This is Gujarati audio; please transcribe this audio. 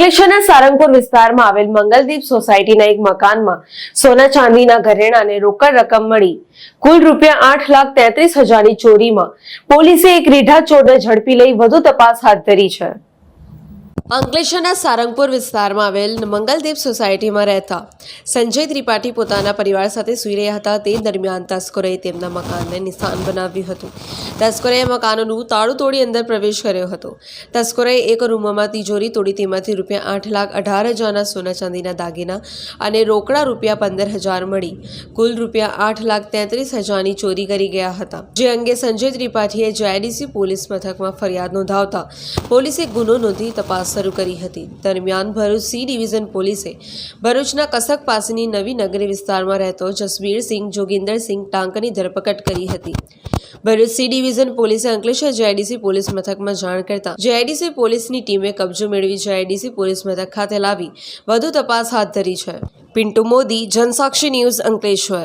અંકલેશ્વરના સારંગપુર વિસ્તારમાં આવેલ મંગલદીપ સોસાયટીના એક મકાનમાં સોના ચાંદીના ઘરેણાં અને રોકડ રકમ મળી કુલ ₹8,33,000ની ચોરીમાં પોલીસે એક રીઢા ચોરને ઝડપી લઈ વધુ તપાસ હાથ ધરી છે। અંકલેશ્વરના સારંગપુર વિસ્તારમાં આવેલ મંગલદીપ સોસાયટીમાં રહેતા સંજય ત્રિપાઠી પોતાના પરિવાર સાથે સૂઈ રહ્યા હતા। તે દરમિયાન તસ્કરોએ તેમના મકાનને નિશાન બનાવ્યું હતું। તસ્કરોએ મકાનનું તાળું તોડી અંદર પ્રવેશ કર્યો હતો। તસ્કરોએ એક રૂમમાં તિજોરી તોડી તેમાંથી ₹8,18,000ના સોના ચાંદીના દાગીના અને રોકડા ₹15,000 મળી કુલ ₹8,33,000ની ચોરી કરી ગયા હતા। જે અંગે સંજય ત્રિપાઠીએ JIDC પોલીસ મથકમાં ફરિયાદ નોંધાવતા પોલીસે ગુનો નોંધી તપાસ શરૂ કરી હતી। દરમિયાન ભરૂચ સી ડિવિઝન પોલીસે ભરૂચના કસક પાસેની નવી નગરી વિસ્તારમાં રહેતો જસબીરસિંહ જોગિંદરસિંહ ટાંકની ધરપકડ કરી હતી। ભરૂચ સી ડિવિઝન પોલીસે અંકલેશ્વર JIDC પોલીસ મથકમાં જાણ કરતા JIDC પોલીસની ટીમે કબજો મેળવી JIDC પોલીસ મથક ખાતે લાવી વધુ તપાસ હાથ ધરી છે। પિન્ટુ મોદી, જનસાક્ષી ન્યૂઝ, અંકલેશ્વર।